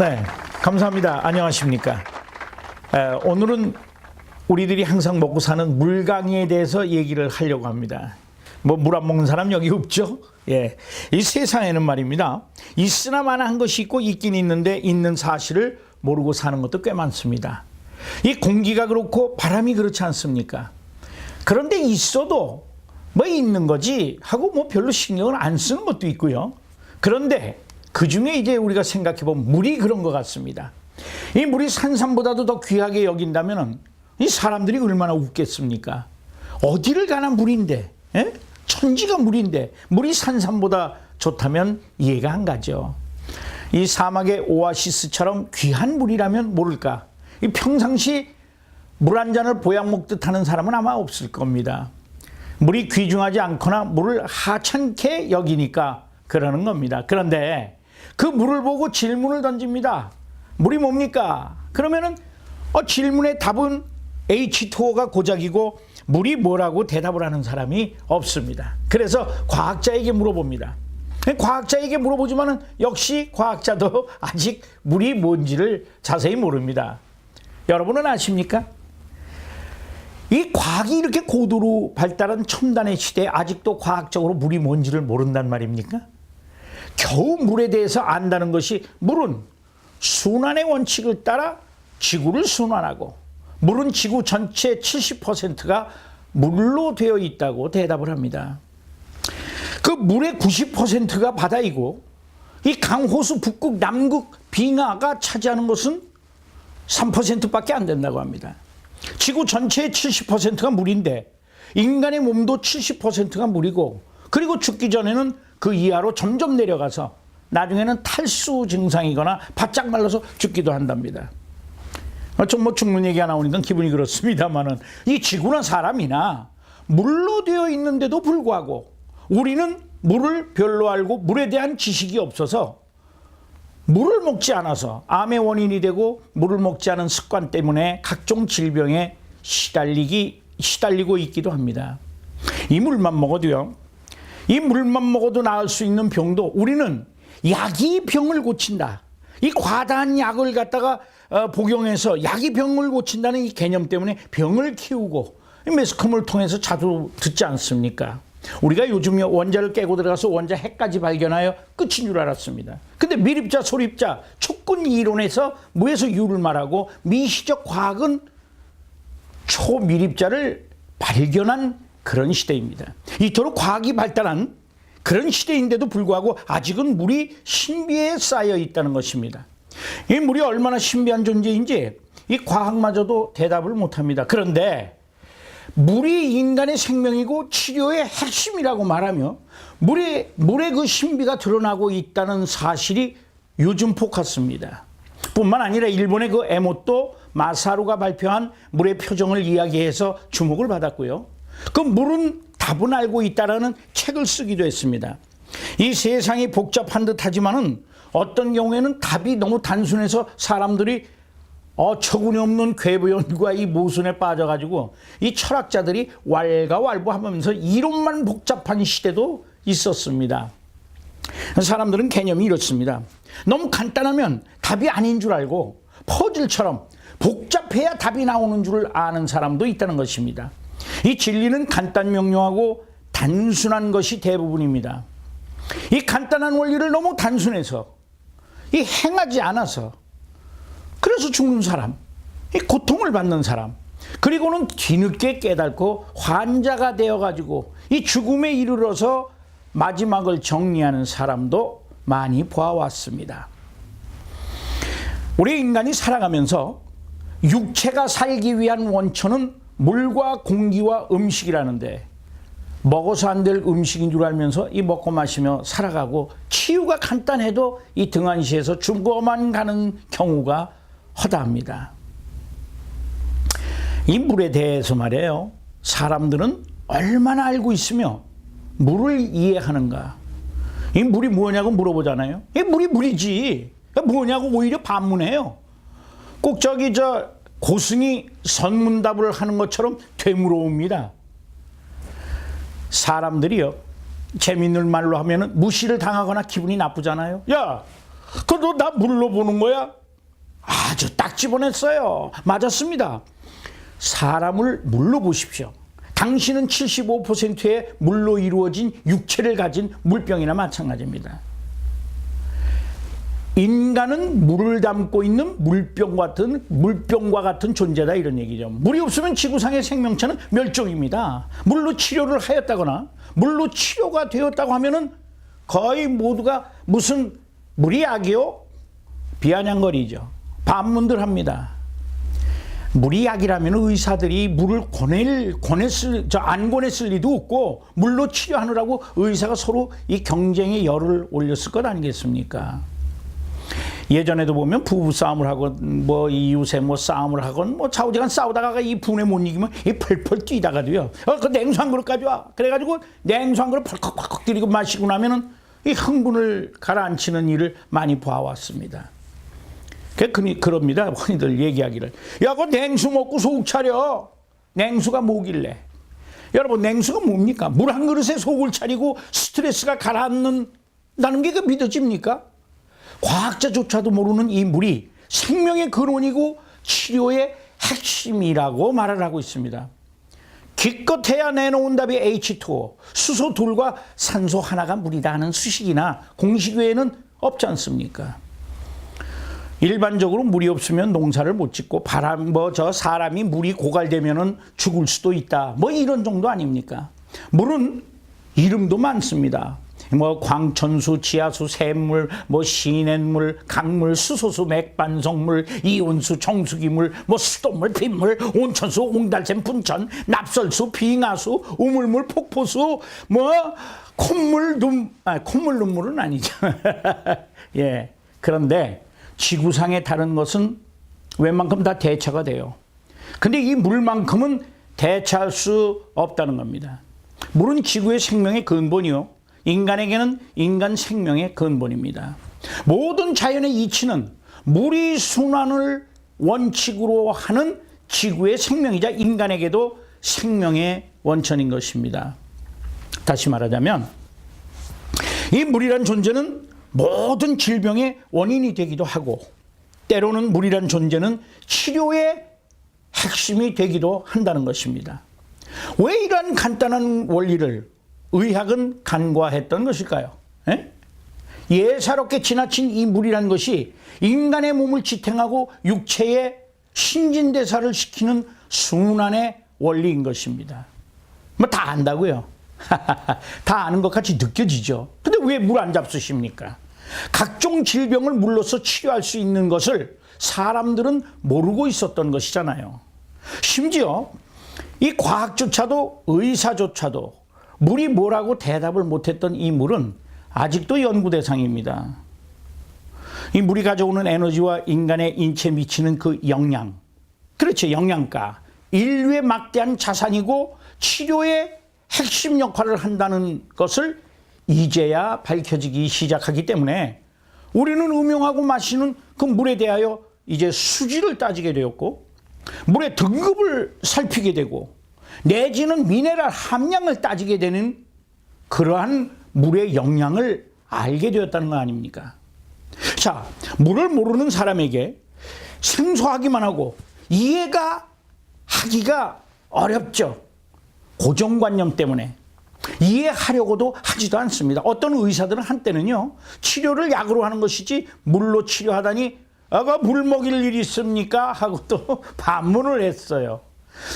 네, 감사합니다. 안녕하십니까. 오늘은 우리들이 항상 먹고 사는 물강이에 대해서 얘기를 하려고 합니다. 뭐 물 안 먹는 사람 여기 없죠? 예, 이 세상에는 말입니다. 있으나 마나한 것이 있고 있긴 있는데 있는 사실을 모르고 사는 것도 꽤 많습니다. 이 공기가 그렇고 바람이 그렇지 않습니까? 그런데 있어도 뭐 있는 거지 하고 뭐 별로 신경을 안 쓰는 것도 있고요. 그런데 그 중에 이제 우리가 생각해보면 물이 그런 것 같습니다. 이 물이 산삼보다도 더 귀하게 여긴다면 이 사람들이 얼마나 웃겠습니까? 어디를 가나 물인데, 예? 천지가 물인데 물이 산삼보다 좋다면 이해가 안 가죠. 이 사막의 오아시스처럼 귀한 물이라면 모를까? 이 평상시 물 한 잔을 보약 먹듯 하는 사람은 아마 없을 겁니다. 물이 귀중하지 않거나 물을 하찮게 여기니까 그러는 겁니다. 그런데 그 물을 보고 질문을 던집니다. 물이 뭡니까? 그러면은 질문의 답은 H2O가 고작이고 물이 뭐라고 대답을 하는 사람이 없습니다. 그래서 과학자에게 물어봅니다. 과학자에게 물어보지만은 역시 과학자도 아직 물이 뭔지를 자세히 모릅니다. 여러분은 아십니까? 이 과학이 이렇게 고도로 발달한 첨단의 시대에 아직도 과학적으로 물이 뭔지를 모른단 말입니까? 겨우 물에 대해서 안다는 것이 물은 순환의 원칙을 따라 지구를 순환하고 물은 지구 전체 70%가 물로 되어 있다고 대답을 합니다. 그 물의 90%가 바다이고 이 강호수 북극 남극 빙하가 차지하는 것은 3%밖에 안 된다고 합니다. 지구 전체의 70%가 물인데 인간의 몸도 70%가 물이고 그리고 죽기 전에는 그 이하로 점점 내려가서 나중에는 탈수 증상이거나 바짝 말라서 죽기도 한답니다. 좀 뭐 죽는 얘기가 나오니까 기분이 그렇습니다만은 이 지구나 사람이나 물로 되어 있는데도 불구하고 우리는 물을 별로 알고 물에 대한 지식이 없어서 물을 먹지 않아서 암의 원인이 되고 물을 먹지 않은 습관 때문에 각종 질병에 시달리고 있기도 합니다. 이 물만 먹어도요. 이 물만 먹어도 나을 수 있는 병도 우리는 약이 병을 고친다. 이 과다한 약을 갖다가 복용해서 약이 병을 고친다는 이 개념 때문에 병을 키우고 매스컴을 통해서 자주 듣지 않습니까? 우리가 요즘 원자를 깨고 들어가서 원자 핵까지 발견하여 끝인 줄 알았습니다. 근데 미립자, 소립자, 촉근 이론에서 무에서 유를 말하고 미시적 과학은 초미립자를 발견한 그런 시대입니다. 이토록 과학이 발달한 그런 시대인데도 불구하고 아직은 물이 신비에 쌓여 있다는 것입니다. 이 물이 얼마나 신비한 존재인지 이 과학마저도 대답을 못합니다. 그런데 물이 인간의 생명이고 치료의 핵심이라고 말하며 물의 그 신비가 드러나고 있다는 사실이 요즘 포커스입니다. 뿐만 아니라 일본의 그 에모토 마사루가 발표한 물의 표정을 이야기해서 주목을 받았고요. 그 물은 답은 알고 있다라는 책을 쓰기도 했습니다. 이 세상이 복잡한 듯하지만은 어떤 경우에는 답이 너무 단순해서 사람들이 어처구니 없는 궤변과 이 모순에 빠져가지고 이 철학자들이 왈가왈부하면서 이론만 복잡한 시대도 있었습니다. 사람들은 개념이 이렇습니다. 너무 간단하면 답이 아닌 줄 알고 퍼즐처럼 복잡해야 답이 나오는 줄 아는 사람도 있다는 것입니다. 이 진리는 간단 명료하고 단순한 것이 대부분입니다. 이 간단한 원리를 너무 단순해서 이 행하지 않아서 그래서 죽는 사람, 이 고통을 받는 사람, 그리고는 뒤늦게 깨닫고 환자가 되어가지고 이 죽음에 이르러서 마지막을 정리하는 사람도 많이 보아왔습니다. 우리 인간이 살아가면서 육체가 살기 위한 원천은 물과 공기와 음식이라는데 먹어서 안 될 음식인 줄 알면서 이 먹고 마시며 살아가고 치유가 간단해도 이 등한시에서 죽어만 가는 경우가 허다합니다. 이 물에 대해서 말이에요. 사람들은 얼마나 알고 있으며 물을 이해하는가. 이 물이 뭐냐고 물어보잖아요. 이 물이 물이지. 뭐냐고 오히려 반문해요. 꼭 고승이 선문답을 하는 것처럼 되물어옵니다. 사람들이요. 재밌는 말로 하면은 무시를 당하거나 기분이 나쁘잖아요. 야, 그너 나 물로 보는 거야? 아주 딱 집어냈어요. 맞았습니다. 사람을 물로 보십시오. 당신은 75%의 물로 이루어진 육체를 가진 물병이나 마찬가지입니다. 인간은 물을 담고 있는 물병과 같은 존재다, 이런 얘기죠. 물이 없으면 지구상의 생명체는 멸종입니다. 물로 치료를 하였다거나 물로 치료가 되었다고 하면은 거의 모두가 무슨 물이 약이요? 비아냥거리죠. 반문들 합니다. 물이 약이라면 의사들이 물을 안 권했을 리도 없고, 물로 치료하느라고 의사가 서로 이 경쟁의 열을 올렸을 것 아니겠습니까? 예전에도 보면 부부싸움을 하건 뭐 이웃에 뭐 싸움을 하건 뭐 좌우지간 싸우다가 이 분에 못 이기면 이 펄펄 뛰다가도요, 그 냉수 한 그릇 가져와. 그래가지고 냉수 한 그릇 펄컥펄컥 들이고 마시고 나면은 이 흥분을 가라앉히는 일을 많이 봐왔습니다. 그럽니다. 흔히들 얘기하기를, 야, 그 냉수 먹고 속 차려. 냉수가 뭐길래? 여러분, 냉수가 뭡니까? 물 한 그릇에 속을 차리고 스트레스가 가라앉는다는 게 그 믿어집니까? 과학자조차도 모르는 이 물이 생명의 근원이고 치료의 핵심이라고 말을 하고 있습니다. 기껏해야 내놓은 답이 H2O, 수소 둘과 산소 하나가 물이다 하는 수식이나 공식 외에는 없지 않습니까? 일반적으로 물이 없으면 농사를 못 짓고 사람이 물이 고갈되면은 죽을 수도 있다, 뭐 이런 정도 아닙니까? 물은 이름도 많습니다. 뭐 광천수, 지하수, 샘물, 뭐 시냇물, 강물, 수소수, 맥반석물, 이온수, 정수기물, 뭐 수돗물, 빗물, 온천수, 옹달샘, 분천, 납설수, 빙하수, 우물물, 폭포수, 뭐 콧물, 콧물 눈물은 아니죠. 예. 그런데 지구상의 다른 것은 웬만큼 다 대처가 돼요. 근데 이 물만큼은 대처할 수 없다는 겁니다. 물은 지구의 생명의 근본이요, 인간에게는 인간 생명의 근본입니다. 모든 자연의 이치는 물이 순환을 원칙으로 하는 지구의 생명이자 인간에게도 생명의 원천인 것입니다. 다시 말하자면 이 물이란 존재는 모든 질병의 원인이 되기도 하고, 때로는 물이란 존재는 치료의 핵심이 되기도 한다는 것입니다. 왜 이러한 간단한 원리를 의학은 간과했던 것일까요? 예사롭게 지나친 이 물이란 것이 인간의 몸을 지탱하고 육체의 신진대사를 시키는 순환의 원리인 것입니다. 뭐 다 안다고요? 다 아는 것 같이 느껴지죠. 근데 왜 물 안 잡수십니까? 각종 질병을 물로서 치료할 수 있는 것을 사람들은 모르고 있었던 것이잖아요. 심지어 이 과학조차도, 의사조차도 물이 뭐라고 대답을 못했던 이 물은 아직도 연구 대상입니다. 이 물이 가져오는 에너지와 인간의 인체에 미치는 그 영향, 그렇죠, 영양가, 인류의 막대한 자산이고 치료의 핵심 역할을 한다는 것을 이제야 밝혀지기 시작하기 때문에 우리는 음용하고 마시는 그 물에 대하여 이제 수질을 따지게 되었고, 물의 등급을 살피게 되고, 내지는 미네랄 함량을 따지게 되는 그러한 물의 영향을 알게 되었다는 거 아닙니까? 자, 물을 모르는 사람에게 생소하기만 하고 이해가 하기가 어렵죠. 고정관념 때문에 이해하려고도 하지도 않습니다. 어떤 의사들은 한때는요, 치료를 약으로 하는 것이지 물로 치료하다니 물 먹일 일이 있습니까? 하고 또 반문을 했어요.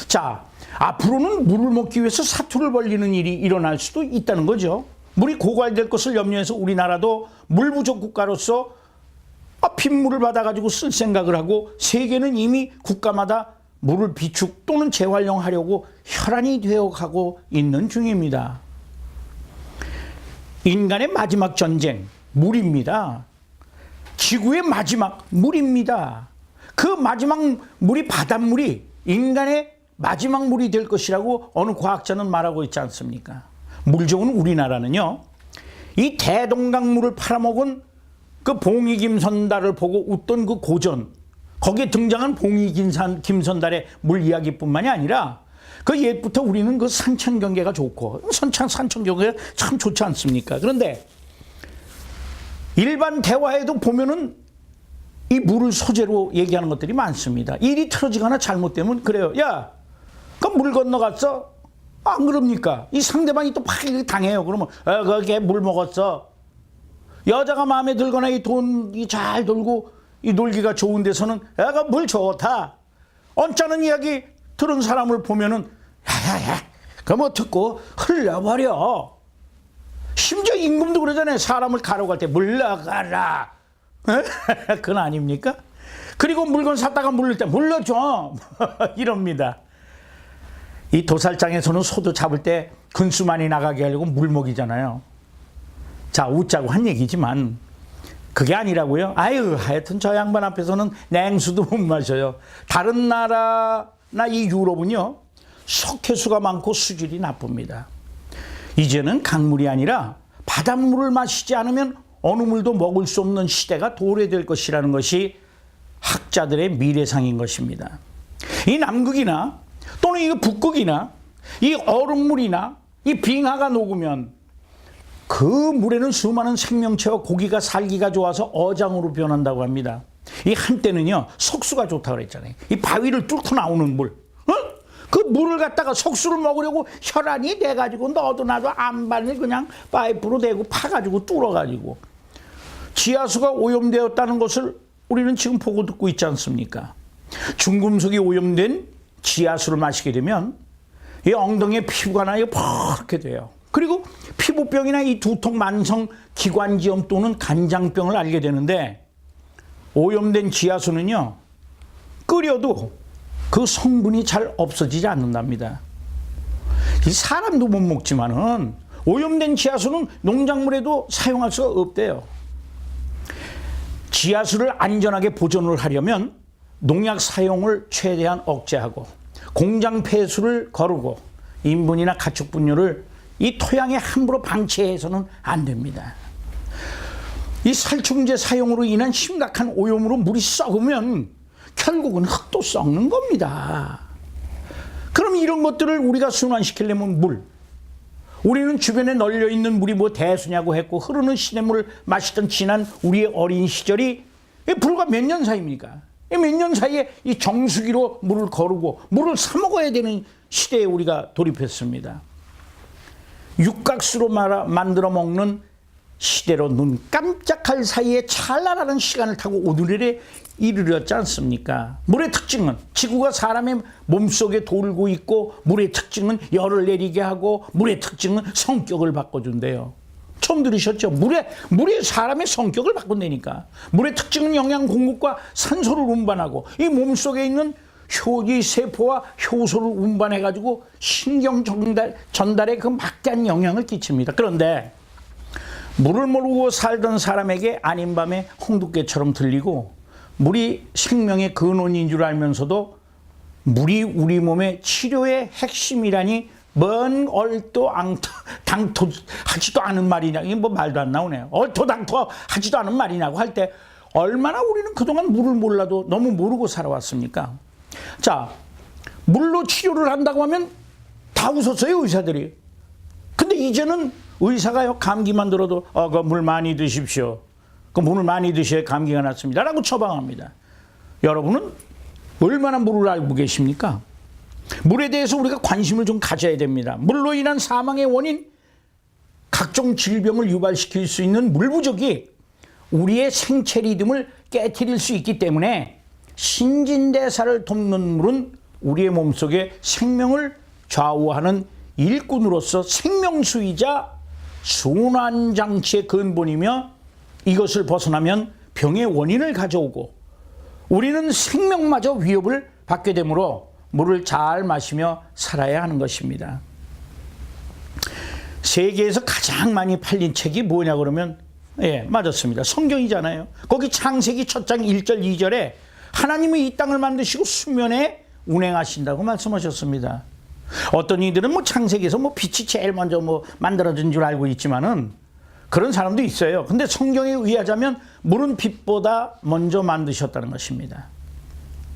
자, 앞으로는 물을 먹기 위해서 사투를 벌리는 일이 일어날 수도 있다는 거죠. 물이 고갈될 것을 염려해서 우리나라도 물 부족 국가로서 빗물을 받아가지고 쓸 생각을 하고, 세계는 이미 국가마다 물을 비축 또는 재활용하려고 혈안이 되어가고 있는 중입니다. 인간의 마지막 전쟁, 물입니다. 지구의 마지막 물입니다. 그 마지막 물이 바닷물이 인간의 마지막 물이 될 것이라고 어느 과학자는 말하고 있지 않습니까? 물 좋은 우리나라는요, 이 대동강물을 팔아먹은 그 봉이김선달을 보고 웃던 그 고전, 거기에 등장한 봉이김선달의 물 이야기뿐만이 아니라 그 옛부터 우리는 그 산천 경계가 좋고, 산천 경계가 참 좋지 않습니까? 그런데 일반 대화에도 보면은 이 물을 소재로 얘기하는 것들이 많습니다. 일이 틀어지거나 잘못되면 그래요. 야, 그럼 물 건너갔어? 안 그럽니까? 이 상대방이 또 파기를 당해요. 그러면 거기에 물 먹었어. 여자가 마음에 들거나 이 돈이 잘 돌고 이 놀기가 좋은 데서는 야가 물 좋다. 언짢은 이야기 들은 사람을 보면은 야야야, 그거 뭐 듣고 흘려버려. 심지어 임금도 그러잖아요. 사람을 가로갈 때 물러가라. 그건 아닙니까? 그리고 물건 샀다가 물릴 때 물러줘. 이럽니다. 이 도살장에서는 소도 잡을 때 근수 많이 나가게 하려고 물 먹이잖아요. 자, 웃자고 한 얘기지만 그게 아니라고요. 아유, 하여튼 저 양반 앞에서는 냉수도 못 마셔요. 다른 나라나 이 유럽은요, 석회수가 많고 수질이 나쁩니다. 이제는 강물이 아니라 바닷물을 마시지 않으면 어느 물도 먹을 수 없는 시대가 도래될 것이라는 것이 학자들의 미래상인 것입니다. 이 남극이나 또는 이 북극이나 이 얼음물이나 이 빙하가 녹으면 그 물에는 수많은 생명체와 고기가 살기가 좋아서 어장으로 변한다고 합니다. 이 한때는요, 석수가 좋다고 그랬잖아요. 이 바위를 뚫고 나오는 물. 그 물을 갖다가 석수를 먹으려고 혈안이 돼가지고 너도 나도 안반을 그냥 파이프로 대고 파가지고 뚫어가지고 지하수가 오염되었다는 것을 우리는 지금 보고 듣고 있지 않습니까? 중금속이 오염된 지하수를 마시게 되면 이 엉덩이에 피부가 나요, 퍼렇게 돼요. 그리고 피부병이나 이 두통, 만성 기관지염 또는 간장병을 앓게 되는데, 오염된 지하수는요, 끓여도 그 성분이 잘 없어지지 않는답니다. 이 사람도 못 먹지만은 오염된 지하수는 농작물에도 사용할 수가 없대요. 지하수를 안전하게 보존을 하려면 농약 사용을 최대한 억제하고 공장 폐수를 거르고 인분이나 가축 분뇨를 이 토양에 함부로 방치해서는 안 됩니다. 이 살충제 사용으로 인한 심각한 오염으로 물이 썩으면 결국은 흙도 썩는 겁니다. 그럼 이런 것들을 우리가 순환시키려면 물. 우리는 주변에 널려있는 물이 뭐 대수냐고 했고 흐르는 시냇물을 마시던 지난 우리의 어린 시절이 불과 몇 년 사이입니까? 몇 년 사이에 이 정수기로 물을 거르고 물을 사 먹어야 되는 시대에 우리가 돌입했습니다. 육각수로 만들어 먹는 시대로 눈 깜짝할 사이에 찰나라는 시간을 타고 오늘에 이르렀지 않습니까? 물의 특징은 지구가 사람의 몸속에 돌고 있고, 물의 특징은 열을 내리게 하고, 물의 특징은 성격을 바꿔준대요. 처음 들으셨죠? 물의 사람의 성격을 바꾼다니까. 물의 특징은 영양 공급과 산소를 운반하고, 이 몸속에 있는 이 세포와 효소를 운반해가지고 신경 전달에 그 막대한 영향을 끼칩니다. 그런데 물을 모르고 살던 사람에게 아닌 밤에 홍두깨처럼 들리고, 물이 생명의 근원인 줄 알면서도 물이 우리 몸의 치료의 핵심이라니 뭔 얼토당토 하지도 않은 말이냐. 이게 뭐 말도 안 나오네요. 얼토당토 하지도 않은 말이냐고 할 때 얼마나 우리는 그동안 물을 몰라도 너무 모르고 살아왔습니까? 자, 물로 치료를 한다고 하면 다 웃었어요, 의사들이. 근데 이제는 의사가요, 감기만 들어도 그 물 많이 드십시오. 그 물을 많이 드셔야 감기가 낫습니다 라고 처방합니다. 여러분은 얼마나 물을 알고 계십니까? 물에 대해서 우리가 관심을 좀 가져야 됩니다. 물로 인한 사망의 원인, 각종 질병을 유발시킬 수 있는 물 부족이 우리의 생체 리듬을 깨트릴 수 있기 때문에 신진대사를 돕는 물은 우리의 몸속에 생명을 좌우하는 일꾼으로서 생명수이자 순환장치의 근본이며, 이것을 벗어나면 병의 원인을 가져오고 우리는 생명마저 위협을 받게 되므로 물을 잘 마시며 살아야 하는 것입니다. 세계에서 가장 많이 팔린 책이 뭐냐 그러면, 맞았습니다. 성경이잖아요. 거기 창세기 1장 1절 2절에 하나님이 이 땅을 만드시고 수면에 운행하신다고 말씀하셨습니다. 어떤 이들은 뭐 창세기에서 뭐 빛이 제일 먼저 뭐 만들어진 줄 알고 있지만은 그런 사람도 있어요. 근데 성경에 의하자면 물은 빛보다 먼저 만드셨다는 것입니다.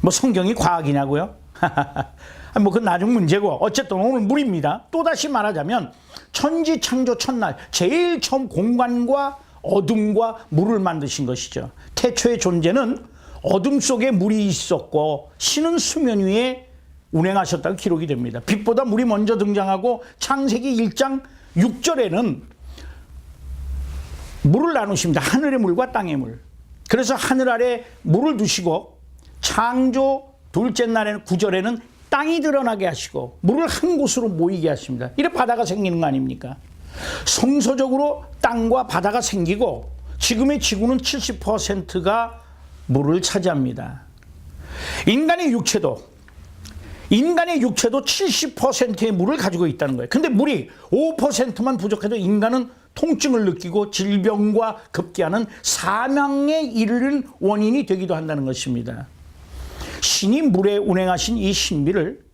뭐 성경이 과학이냐고요? 뭐 그건 나중 문제고, 어쨌든 오늘 물입니다. 또다시 말하자면 천지창조 첫날 제일 처음 공간과 어둠과 물을 만드신 것이죠. 태초의 존재는 어둠 속에 물이 있었고 신은 수면 위에 운행하셨다고 기록이 됩니다. 빛보다 물이 먼저 등장하고 창세기 1장 6절에는 물을 나누십니다. 하늘의 물과 땅의 물. 그래서 하늘 아래 물을 두시고 창조 둘째 날에는 9절에는 땅이 드러나게 하시고 물을 한 곳으로 모이게 하십니다. 이래 바다가 생기는 거 아닙니까? 성서적으로 땅과 바다가 생기고 지금의 지구는 70%가 물을 차지합니다. 인간의 육체도 70%의 물을 가지고 있다는 거예요. 근데 물이 5%만 부족해도 인간은 통증을 느끼고 질병과 급기야는 사망에 이르는 원인이 되기도 한다는 것입니다. 신이 물에 운행하신 이 신비를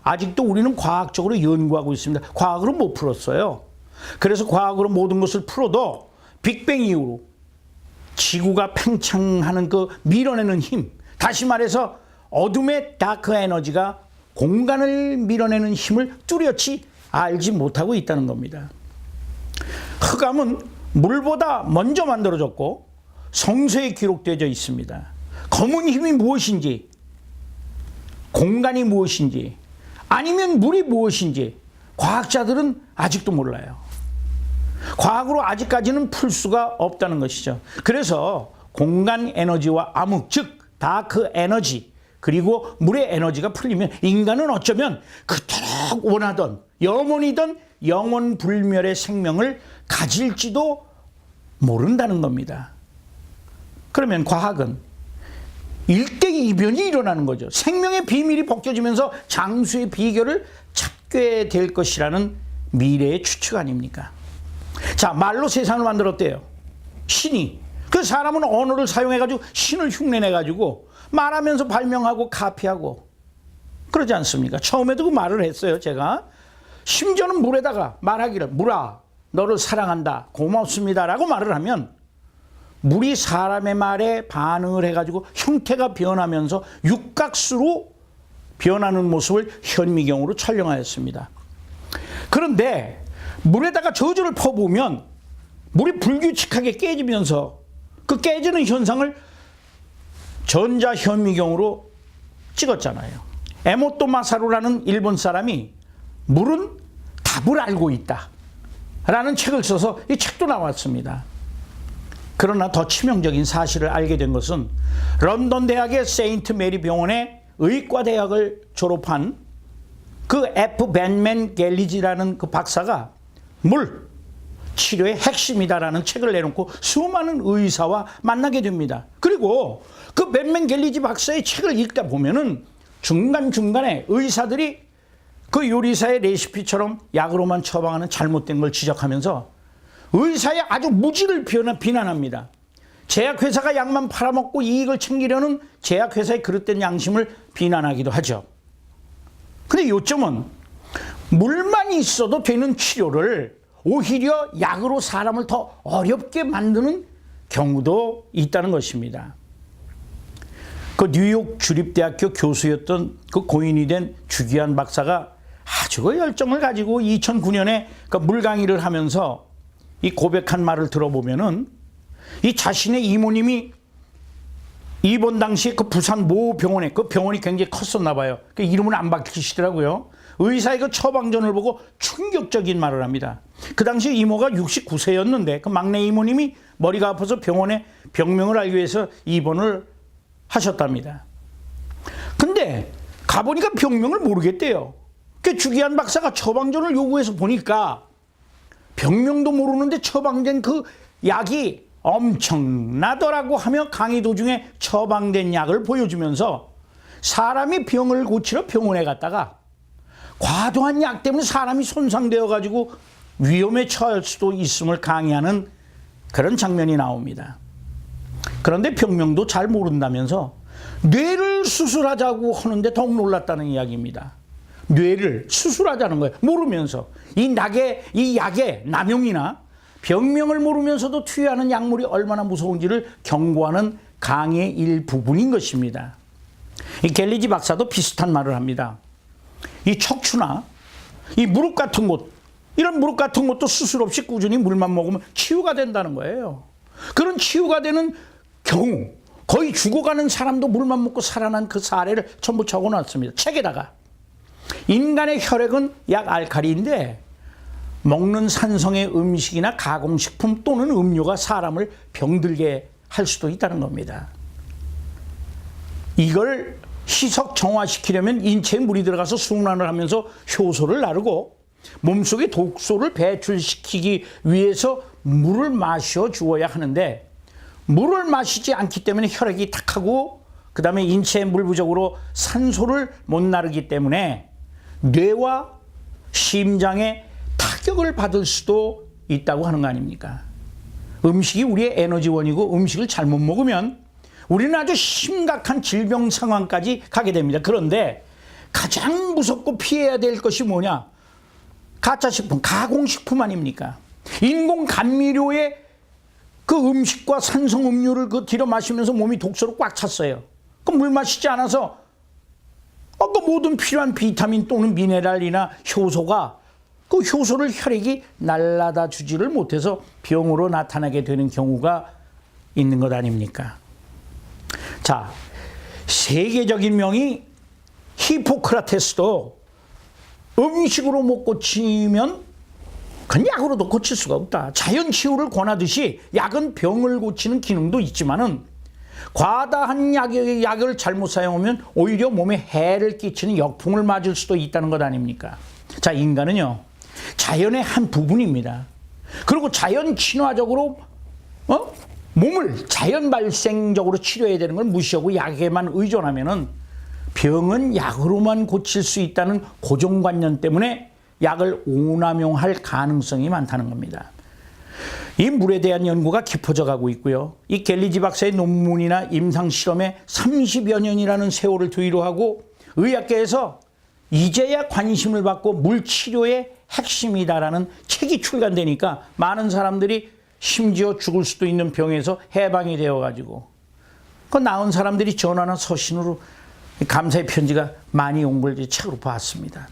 아직도 우리는 과학적으로 연구하고 있습니다. 과학으로 못 풀었어요. 그래서 과학으로 모든 것을 풀어도 빅뱅 이후로 지구가 팽창하는 그 밀어내는 힘, 다시 말해서 어둠의 다크 에너지가 공간을 밀어내는 힘을 뚜렷이 알지 못하고 있다는 겁니다. 흑암은 물보다 먼저 만들어졌고 성서에 기록되어 있습니다. 검은 힘이 무엇인지, 공간이 무엇인지, 아니면 물이 무엇인지 과학자들은 아직도 몰라요. 과학으로 아직까지는 풀 수가 없다는 것이죠. 그래서 공간 에너지와 암흑, 즉 다크 에너지, 그리고 물의 에너지가 풀리면 인간은 어쩌면 그토록 원하던 영원이던 영원 불멸의 생명을 가질지도 모른다는 겁니다. 그러면 과학은 일대이변이 일어나는 거죠. 생명의 비밀이 벗겨지면서 장수의 비결을 찾게 될 것이라는 미래의 추측 아닙니까? 자, 말로 세상을 만들었대요. 신이. 그 사람은 언어를 사용해가지고 신을 흉내내가지고 말하면서 발명하고 카피하고 그러지 않습니까? 처음에도 그 말을 했어요, 제가. 심지어는 물에다가 말하기를, 물아, 너를 사랑한다, 고맙습니다 라고 말을 하면 물이 사람의 말에 반응을 해가지고 형태가 변하면서 육각수로 변하는 모습을 현미경으로 촬영하였습니다. 그런데 물에다가 저주를 퍼부으면 물이 불규칙하게 깨지면서 그 깨지는 현상을 전자현미경으로 찍었잖아요. 에모토 마사루라는 일본 사람이 물은 답을 알고 있다 라는 책을 써서 이 책도 나왔습니다. 그러나 더 치명적인 사실을 알게 된 것은 런던 대학의 세인트 메리 병원의 의과대학을 졸업한 그 F. 벤맨 갤리지라는 그 박사가 물, 치료의 핵심이다라는 책을 내놓고 수많은 의사와 만나게 됩니다. 그리고 그 벤맨 갤리지 박사의 책을 읽다 보면은 중간중간에 의사들이 그 요리사의 레시피처럼 약으로만 처방하는 잘못된 걸 지적하면서 의사의 아주 무지를 비난합니다. 제약회사가 약만 팔아먹고 이익을 챙기려는 제약회사의 그릇된 양심을 비난하기도 하죠. 근데 요점은 물만 있어도 되는 치료를 오히려 약으로 사람을 더 어렵게 만드는 경우도 있다는 것입니다. 그 뉴욕 주립대학교 교수였던 그 고인이 된 주기환 박사가 아주 그 열정을 가지고 2009년에 그 물 강의를 하면서 이 고백한 말을 들어보면은 이 자신의 이모님이 입원 당시에 그 부산 모 병원에, 그 병원이 굉장히 컸었나 봐요. 그 이름은 안 밝히시더라고요. 의사의 그 처방전을 보고 충격적인 말을 합니다. 그 당시 이모가 69세였는데 그 막내 이모님이 머리가 아파서 병원에 병명을 알기 위해서 입원을 하셨답니다. 근데 가보니까 병명을 모르겠대요. 그 주기환 박사가 처방전을 요구해서 보니까 병명도 모르는데 처방된 그 약이 엄청나더라고 하며 강의 도중에 처방된 약을 보여주면서 사람이 병을 고치러 병원에 갔다가 과도한 약 때문에 사람이 손상되어 가지고 위험에 처할 수도 있음을 강의하는 그런 장면이 나옵니다. 그런데 병명도 잘 모른다면서 뇌를 수술하자고 하는데 더욱 놀랐다는 이야기입니다. 뇌를 수술하자는 거예요. 모르면서. 이 약의 남용이나 병명을 모르면서도 투여하는 약물이 얼마나 무서운지를 경고하는 강의의 일부분인 것입니다. 이 갤리지 박사도 비슷한 말을 합니다. 이 척추나 이 무릎 같은 곳, 이런 무릎 같은 곳도 수술 없이 꾸준히 물만 먹으면 치유가 된다는 거예요. 그런 치유가 되는 경우, 거의 죽어가는 사람도 물만 먹고 살아난 그 사례를 전부 적어놨습니다. 책에다가. 인간의 혈액은 약 알칼리인데 먹는 산성의 음식이나 가공식품 또는 음료가 사람을 병들게 할 수도 있다는 겁니다. 이걸 희석 정화시키려면 인체에 물이 들어가서 순환을 하면서 효소를 나르고 몸속에 독소를 배출시키기 위해서 물을 마셔 주어야 하는데 물을 마시지 않기 때문에 혈액이 탁하고 그 다음에 인체에 물 부족으로 산소를 못 나르기 때문에 뇌와 심장에 타격을 받을 수도 있다고 하는 거 아닙니까? 음식이 우리의 에너지원이고 음식을 잘못 먹으면 우리는 아주 심각한 질병 상황까지 가게 됩니다. 그런데 가장 무섭고 피해야 될 것이 뭐냐? 가짜식품, 가공식품 아닙니까? 인공 감미료에 그 음식과 산성 음료를 그 들여 마시면서 몸이 독소로 꽉 찼어요. 그 물 마시지 않아서 그 모든 필요한 비타민 또는 미네랄이나 효소가 그 효소를 혈액이 날라다 주지를 못해서 병으로 나타나게 되는 경우가 있는 것 아닙니까? 자, 세계적인 명의 히포크라테스도 음식으로 못 고치면 그건 약으로도 고칠 수가 없다. 자연 치유를 권하듯이 약은 병을 고치는 기능도 있지만은 과다한 약을 잘못 사용하면 오히려 몸에 해를 끼치는 역풍을 맞을 수도 있다는 것 아닙니까? 자, 인간은요, 자연의 한 부분입니다. 그리고 자연 친화적으로 몸을 자연 발생적으로 치료해야 되는 걸 무시하고 약에만 의존하면은 병은 약으로만 고칠 수 있다는 고정관념 때문에 약을 오남용할 가능성이 많다는 겁니다. 이 물에 대한 연구가 깊어져 가고 있고요. 이 갤리지 박사의 논문이나 임상실험에 30여 년이라는 세월을 뒤로 하고 의학계에서 이제야 관심을 받고 물치료의 핵심이다라는 책이 출간되니까 많은 사람들이 심지어 죽을 수도 있는 병에서 해방이 되어가지고 그 나은 사람들이 전화나 서신으로 감사의 편지가 많이 온 걸 책으로 봤습니다.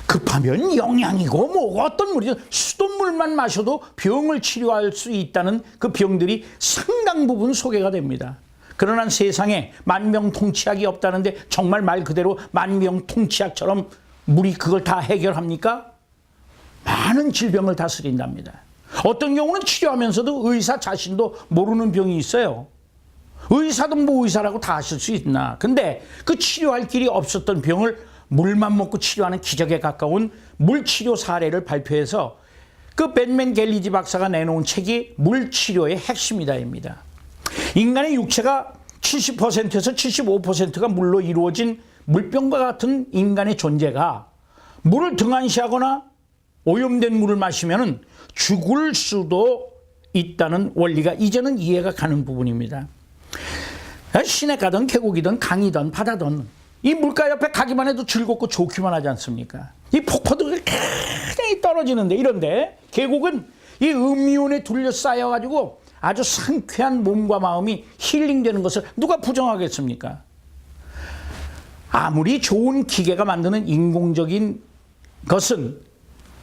급하면 영양이고 뭐 어떤 물이든 수돗물만 마셔도 병을 치료할 수 있다는 그 병들이 상당 부분 소개가 됩니다. 그러나 세상에 만병통치약이 없다는데 정말 말 그대로 만병통치약처럼 물이 그걸 다 해결합니까? 많은 질병을 다스린답니다. 어떤 경우는 치료하면서도 의사 자신도 모르는 병이 있어요. 의사도 뭐 의사라고 다 아실 수 있나. 근데 그 치료할 길이 없었던 병을 물만 먹고 치료하는 기적에 가까운 물치료 사례를 발표해서 그 벤맨 갤리지 박사가 내놓은 책이 물치료의 핵심이다입니다. 인간의 육체가 70%에서 75%가 물로 이루어진 물병과 같은 인간의 존재가 물을 등한시하거나 오염된 물을 마시면 죽을 수도 있다는 원리가 이제는 이해가 가는 부분입니다. 시냇가든 계곡이든 강이든 바다든 이 물가 옆에 가기만 해도 즐겁고 좋기만 하지 않습니까? 이 폭포도 굉장히 떨어지는데 이런데 계곡은 이 음이온에 둘러싸여가지고 아주 상쾌한 몸과 마음이 힐링되는 것을 누가 부정하겠습니까? 아무리 좋은 기계가 만드는 인공적인 것은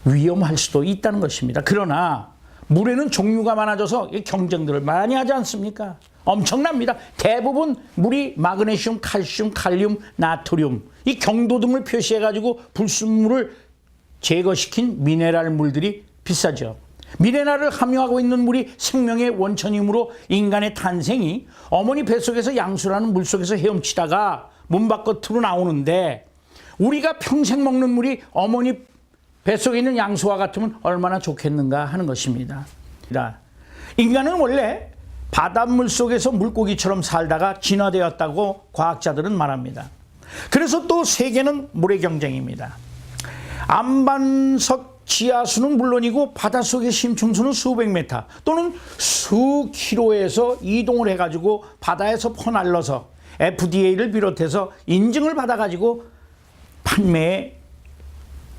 위험할 수도 있다는 것입니다. 그러나 물에는 종류가 많아져서 경쟁들을 많이 하지 않습니까? 엄청납니다. 대부분 물이 마그네슘, 칼슘, 칼륨, 나트륨 이 경도 등을 표시해가지고 불순물을 제거시킨 미네랄 물들이 비싸죠. 미네랄을 함유하고 있는 물이 생명의 원천이므로 인간의 탄생이 어머니 뱃속에서 양수라는 물속에서 헤엄치다가 문 밖으로 나오는데 우리가 평생 먹는 물이 어머니 뱃속에 있는 양수와 같으면 얼마나 좋겠는가 하는 것입니다. 인간은 원래 바닷물 속에서 물고기처럼 살다가 진화되었다고 과학자들은 말합니다. 그래서 또 세계는 물의 경쟁입니다. 안반석 지하수는 물론이고 바닷속의 심층수는 수백 메타 또는 수 킬로에서 이동을 해가지고 바다에서 퍼날러서 FDA를 비롯해서 인증을 받아가지고 판매에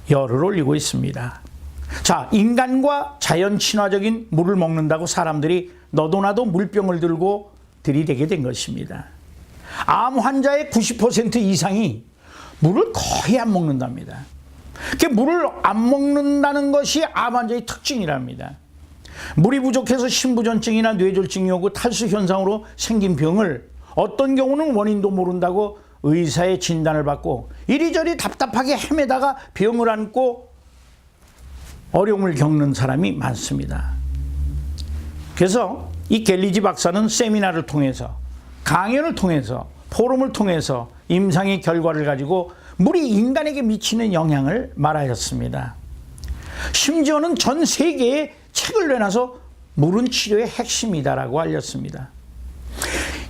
열을 올리고 있습니다. 자, 인간과 자연 친화적인 물을 먹는다고 사람들이 너도나도 물병을 들고 들이대게 된 것입니다. 암 환자의 90% 이상이 물을 거의 안 먹는답니다. 물을 안 먹는다는 것이 암 환자의 특징이랍니다. 물이 부족해서 심부전증이나 뇌졸중이 오고 탈수 현상으로 생긴 병을 어떤 경우는 원인도 모른다고 의사의 진단을 받고 이리저리 답답하게 헤매다가 병을 안고 어려움을 겪는 사람이 많습니다. 그래서 이 갤리지 박사는 세미나를 통해서, 강연을 통해서, 포럼을 통해서 임상의 결과를 가지고 물이 인간에게 미치는 영향을 말하였습니다. 심지어는 전 세계에 책을 내놔서 물은 치료의 핵심이다라고 알렸습니다.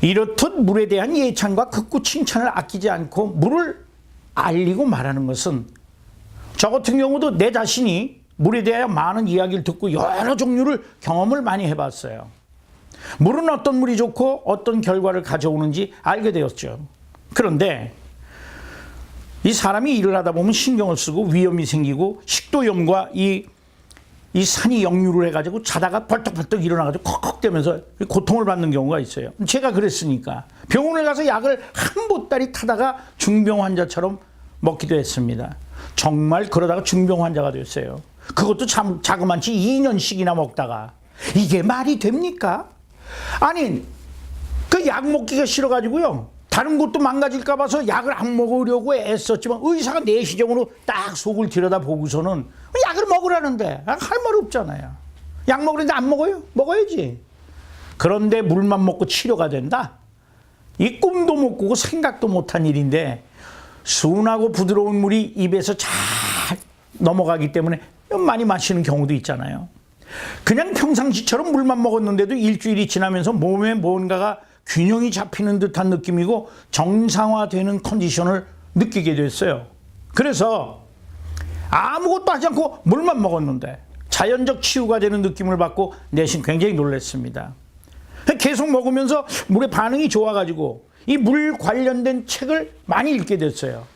이렇듯 물에 대한 예찬과 극구 칭찬을 아끼지 않고 물을 알리고 말하는 것은, 저 같은 경우도 내 자신이 물에 대해 많은 이야기를 듣고 여러 종류를 경험을 많이 해봤어요. 물은 어떤 물이 좋고 어떤 결과를 가져오는지 알게 되었죠. 그런데 이 사람이 일을 하다 보면 신경을 쓰고 위험이 생기고 식도염과 이 산이 역류를 해가지고 자다가 벌떡벌떡 일어나가지고 컥컥대면서 고통을 받는 경우가 있어요. 제가 그랬으니까 병원에 가서 약을 한 보따리 타다가 중병 환자처럼 먹기도 했습니다. 정말 그러다가 중병 환자가 됐어요. 그것도 참 자그만치 2년씩이나 먹다가. 이게 말이 됩니까? 아니, 그 약 먹기가 싫어가지고요, 다른 것도 망가질까 봐서 약을 안 먹으려고 애썼지만 의사가 내시경으로 딱 속을 들여다보고서는 약을 먹으라는데 할 말 없잖아요. 약 먹으는데 안 먹어요? 먹어야지. 그런데 물만 먹고 치료가 된다? 이 꿈도 못 꾸고 생각도 못한 일인데, 순하고 부드러운 물이 입에서 잘 넘어가기 때문에 많이 마시는 경우도 있잖아요. 그냥 평상시처럼 물만 먹었는데도 일주일이 지나면서 몸에 뭔가가 균형이 잡히는 듯한 느낌이고 정상화되는 컨디션을 느끼게 됐어요. 그래서 아무것도 하지 않고 물만 먹었는데 자연적 치유가 되는 느낌을 받고 내심 굉장히 놀랐습니다. 계속 먹으면서 물의 반응이 좋아가지고 이 물 관련된 책을 많이 읽게 됐어요.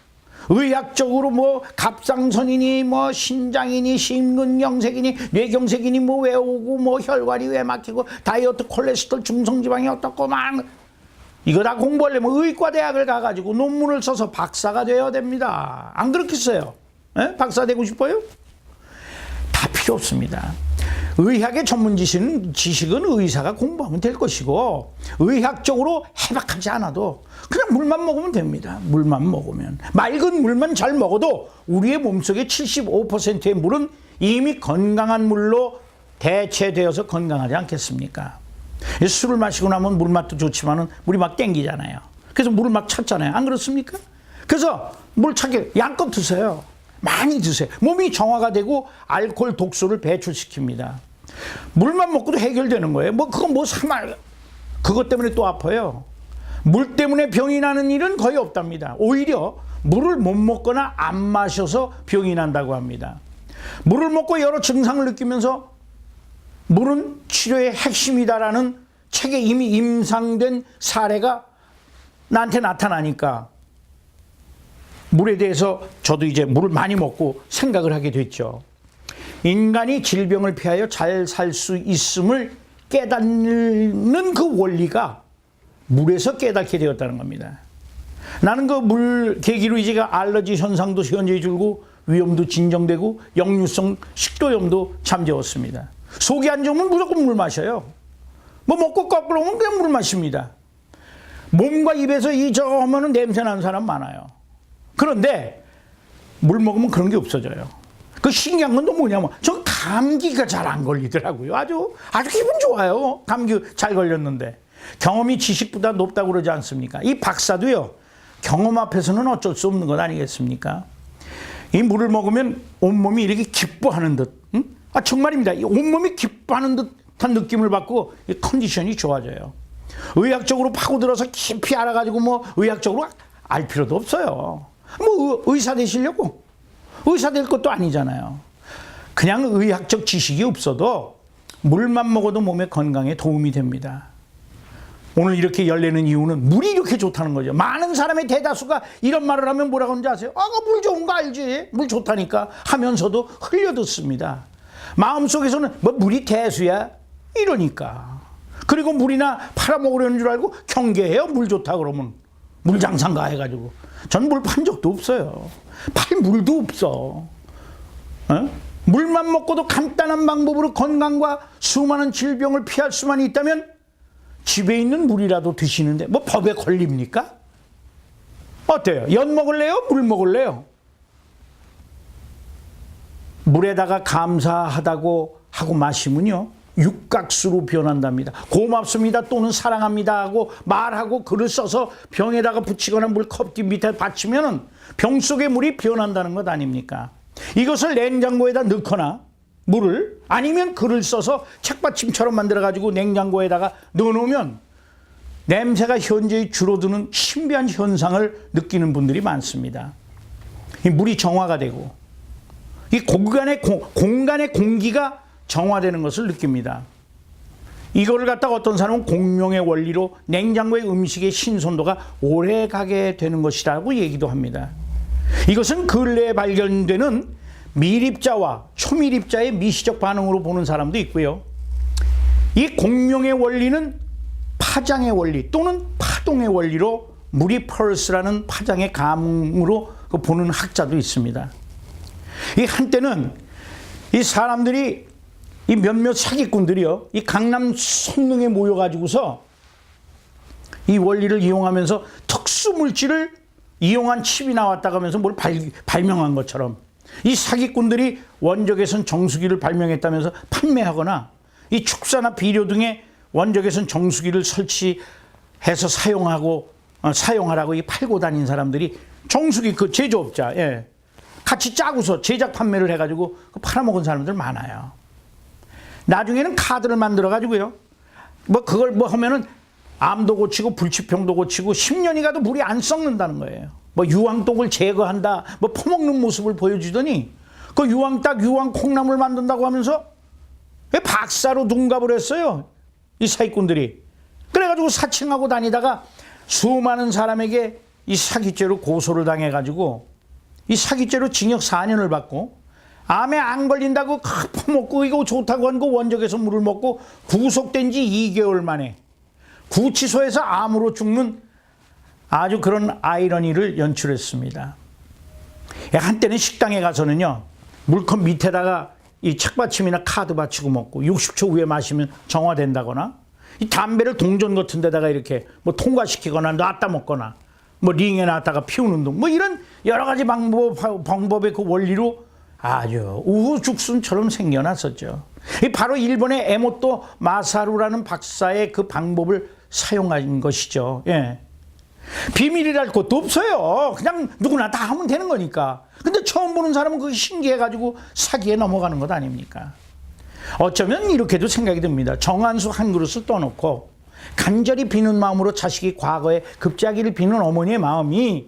의학적으로 뭐 갑상선이니 뭐 신장이니 심근경색이니 뇌경색이니 뭐 왜 오고 뭐 혈관이 왜 막히고 다이어트 콜레스테롤 중성지방이 어떻고 막 이거 다 공부하려면 의과대학을 가가지고 논문을 써서 박사가 되어야 됩니다. 안 그렇겠어요? 에? 박사 되고 싶어요? 다 필요 없습니다. 의학의 전문 지식은 의사가 공부하면 될 것이고, 의학적으로 해박하지 않아도 그냥 물만 먹으면 됩니다. 물만 먹으면. 맑은 물만 잘 먹어도 우리의 몸속의 75%의 물은 이미 건강한 물로 대체되어서 건강하지 않겠습니까? 술을 마시고 나면 물맛도 좋지만 물이 막 땡기잖아요. 그래서 물을 막 찾잖아요. 안 그렇습니까? 그래서 물 찾기 양껏 드세요. 많이 드세요. 몸이 정화가 되고 알코올 독소를 배출시킵니다. 물만 먹고도 해결되는 거예요. 그건 그것 때문에 또 아파요. 물 때문에 병이 나는 일은 거의 없답니다. 오히려 물을 못 먹거나 안 마셔서 병이 난다고 합니다. 물을 먹고 여러 증상을 느끼면서 물은 치료의 핵심이다라는 책에 이미 임상된 사례가 나한테 나타나니까 물에 대해서 저도 이제 물을 많이 먹고 생각을 하게 됐죠. 인간이 질병을 피하여 잘 살 수 있음을 깨닫는 그 원리가 물에서 깨닫게 되었다는 겁니다. 나는 그 물 계기로 이제 알러지 현상도 현저히 줄고 위염도 진정되고 역류성 식도염도 잠재웠습니다. 속이 안 좋으면 무조건 물 마셔요. 먹고 거꾸로 오면 그냥 물 마십니다. 몸과 입에서 이저 하면은 냄새 나는 사람 많아요. 그런데 물 먹으면 그런 게 없어져요. 그 신기한 건 또 뭐냐면 저 감기가 잘 안 걸리더라고요. 아주 기분 좋아요. 감기 잘 걸렸는데. 경험이 지식보다 높다고 그러지 않습니까? 이 박사도요, 경험 앞에서는 어쩔 수 없는 것 아니겠습니까? 이 물을 먹으면 온몸이 이렇게 기뻐하는 듯, 정말입니다. 이 온몸이 기뻐하는 듯한 느낌을 받고 이 컨디션이 좋아져요. 의학적으로 파고들어서 깊이 알아가지고 의학적으로 알 필요도 없어요. 의사 되시려고? 의사 될 것도 아니잖아요. 그냥 의학적 지식이 없어도 물만 먹어도 몸의 건강에 도움이 됩니다. 오늘 이렇게 열내는 이유는 물이 이렇게 좋다는 거죠. 많은 사람의 대다수가 이런 말을 하면 뭐라고 하는지 아세요? 물 좋은 거 알지? 물 좋다니까 하면서도 흘려듣습니다. 마음속에서는 물이 대수야? 이러니까. 그리고 물이나 팔아먹으려는 줄 알고 경계해요. 물 좋다 그러면. 물장사인가 해가지고. 전 물 판 적도 없어요. 팔 물도 없어. 물만 먹고도 간단한 방법으로 건강과 수많은 질병을 피할 수만 있다면 집에 있는 물이라도 드시는데 뭐 법에 걸립니까? 어때요? 연 먹을래요? 물 먹을래요? 물에다가 감사하다고 하고 마시면요, 육각수로 변한답니다. 고맙습니다 또는 사랑합니다 하고 말하고 글을 써서 병에다가 붙이거나 물컵 밑에 받치면 병 속의 물이 변한다는 것 아닙니까? 이것을 냉장고에다 넣거나 물을, 아니면 글을 써서 책받침처럼 만들어가지고 냉장고에다가 넣어놓으면 냄새가 현저히 줄어드는 신비한 현상을 느끼는 분들이 많습니다. 이 물이 정화가 되고 이 공간의 공기가 정화되는 것을 느낍니다. 이거를 갖다가 어떤 사람은 공명의 원리로 냉장고의 음식의 신선도가 오래 가게 되는 것이라고 얘기도 합니다. 이것은 근래에 발견되는 미립자와 초미립자의 미시적 반응으로 보는 사람도 있고요. 이 공명의 원리는 파장의 원리 또는 파동의 원리로 물이 펄스라는 파장의 감으로 보는 학자도 있습니다. 이 한때는 이 사람들이, 이 몇몇 사기꾼들이요, 이 강남 성능에 모여가지고서 이 원리를 이용하면서 특수 물질을 이용한 칩이 나왔다고 하면서 뭘 발명한 것처럼 이 사기꾼들이 원적외선 정수기를 발명했다면서 판매하거나 이 축사나 비료 등의 원적외선 정수기를 설치해서 사용하라고 이 팔고 다닌 사람들이 정수기 그 제조업자, 예, 같이 짜고서 제작 판매를 해가지고 팔아먹은 사람들 많아요. 나중에는 카드를 만들어가지고요, 뭐 그걸 뭐 하면은 암도 고치고 불치병도 고치고 10년이 가도 물이 안 썩는다는 거예요. 뭐 유황독을 제거한다, 뭐 퍼먹는 모습을 보여주더니 그 유황딱, 유황콩나물 만든다고 하면서 박사로 둔갑을 했어요, 이 사기꾼들이. 그래가지고 사칭하고 다니다가 수많은 사람에게 이 사기죄로 고소를 당해가지고 이 사기죄로 징역 4년을 받고, 암에 안 걸린다고 퍼먹고 이거 좋다고 한 거 원적에서 물을 먹고 구속된 지 2개월 만에 구치소에서 암으로 죽는 아주 그런 아이러니를 연출했습니다. 한때는 식당에 가서는요, 물컵 밑에다가 이 책받침이나 카드 받치고 먹고 60초 후에 마시면 정화된다거나, 이 담배를 동전 같은 데다가 이렇게 뭐 통과시키거나 놨다 먹거나 뭐 링에 놨다가 피우는 등 뭐 이런 여러 가지 방법의 그 원리로 아주 우후죽순처럼 생겨났었죠. 바로 일본의 에모토 마사루라는 박사의 그 방법을 사용한 것이죠. 예. 비밀이랄 것도 없어요. 그냥 누구나 다 하면 되는 거니까. 근데 처음 보는 사람은 그게 신기해가지고 사기에 넘어가는 것 아닙니까? 어쩌면 이렇게도 생각이 듭니다. 정한수 한 그릇을 떠놓고 간절히 비는 마음으로 자식이 과거에 급제하기를 비는 어머니의 마음이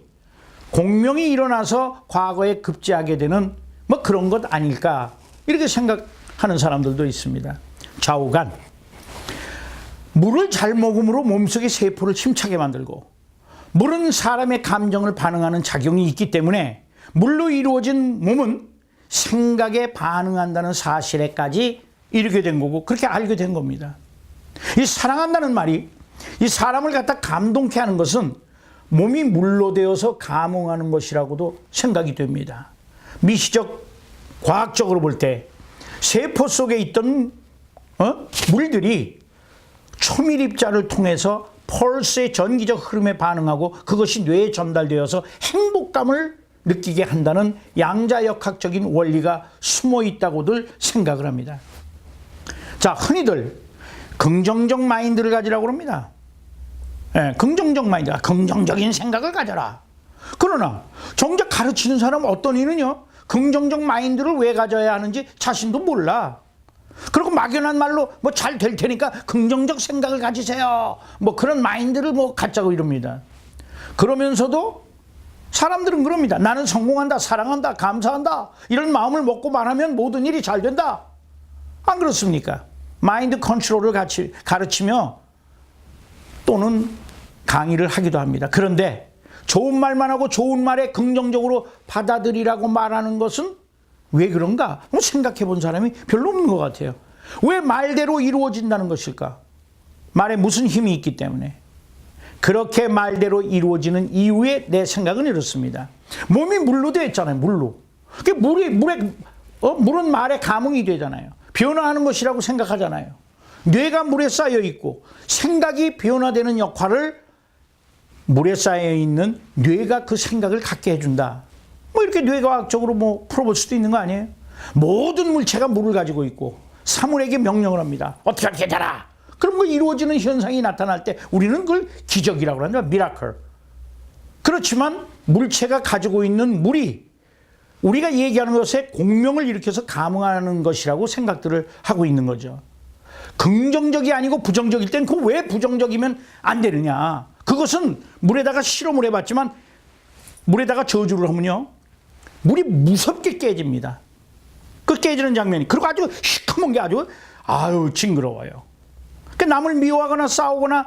공명이 일어나서 과거에 급제하게 되는 뭐 그런 것 아닐까, 이렇게 생각하는 사람들도 있습니다. 좌우간. 물을 잘 먹음으로 몸속의 세포를 힘차게 만들고, 물은 사람의 감정을 반응하는 작용이 있기 때문에 물로 이루어진 몸은 생각에 반응한다는 사실에까지 이르게 된 거고, 그렇게 알게 된 겁니다. 이 사랑한다는 말이 이 사람을 갖다 감동케 하는 것은 몸이 물로 되어서 감응하는 것이라고도 생각이 됩니다. 미시적, 과학적으로 볼 때 세포 속에 있던 물들이 초미립자를 통해서 펄스의 전기적 흐름에 반응하고 그것이 뇌에 전달되어서 행복감을 느끼게 한다는 양자역학적인 원리가 숨어 있다고들 생각을 합니다. 자, 흔히들 긍정적 마인드를 가지라고 합니다. 예, 긍정적 마인드, 긍정적인 생각을 가져라. 그러나 정작 가르치는 사람은 어떤 이는요, 긍정적 마인드를 왜 가져야 하는지 자신도 몰라. 그리고 막연한 말로 뭐 잘 될 테니까 긍정적 생각을 가지세요, 뭐 그런 마인드를 뭐 갖자고 이럽니다. 그러면서도 사람들은 그럽니다. 나는 성공한다, 사랑한다, 감사한다, 이런 마음을 먹고 말하면 모든 일이 잘 된다. 안 그렇습니까? 마인드 컨트롤을 가르치며 또는 강의를 하기도 합니다. 그런데 좋은 말만 하고 좋은 말에 긍정적으로 받아들이라고 말하는 것은 왜 그런가? 생각해 본 사람이 별로 없는 것 같아요. 왜 말대로 이루어진다는 것일까? 말에 무슨 힘이 있기 때문에. 그렇게 말대로 이루어지는 이유에 내 생각은 이렇습니다. 몸이 물로 되어 있잖아요. 물로. 물에 물은 말에 감응이 되잖아요. 변화하는 것이라고 생각하잖아요. 뇌가 물에 쌓여 있고 생각이 변화되는 역할을 물에 쌓여 있는 뇌가 그 생각을 갖게 해준다. 뭐 이렇게 뇌과학적으로 뭐 풀어볼 수도 있는 거 아니에요? 모든 물체가 물을 가지고 있고 사물에게 명령을 합니다. 어떻게 되라. 그럼 그 이루어지는 현상이 나타날 때 우리는 그걸 기적이라고 합니다. 미라클. 그렇지만 물체가 가지고 있는 물이 우리가 얘기하는 것에 공명을 일으켜서 감응하는 것이라고 생각들을 하고 있는 거죠. 긍정적이 아니고 부정적일 땐 그 왜 부정적이면 안 되느냐. 그것은 물에다가 실험을 해봤지만 물에다가 저주를 하면요. 물이 무섭게 깨집니다. 그 깨지는 장면이. 그리고 아주 시커먼 게 아주 징그러워요. 그 남을 미워하거나 싸우거나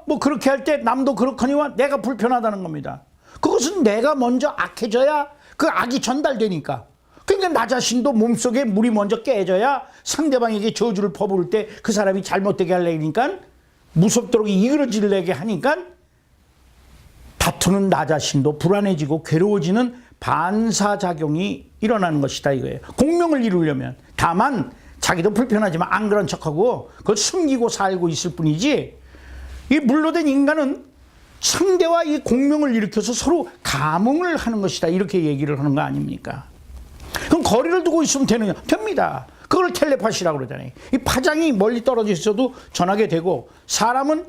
뭐 그렇게 할 때 남도 그렇거니와 내가 불편하다는 겁니다. 그것은 내가 먼저 악해져야 그 악이 전달되니까. 그러니까 나 자신도 몸속에 물이 먼저 깨져야 상대방에게 저주를 퍼부을 때 그 사람이 잘못되게 하려니까 무섭도록 이그러지려게 하니까 다투는 나 자신도 불안해지고 괴로워지는 반사작용이 일어나는 것이다 이거예요. 공명을 이루려면. 다만 자기도 불편하지만 안 그런 척하고 그걸 숨기고 살고 있을 뿐이지, 이 물로 된 인간은 상대와 이 공명을 일으켜서 서로 감응을 하는 것이다 이렇게 얘기를 하는 거 아닙니까? 그럼 거리를 두고 있으면 되느냐? 됩니다. 그걸 텔레파시라고 그러잖아요. 이 파장이 멀리 떨어져 있어도 전하게 되고, 사람은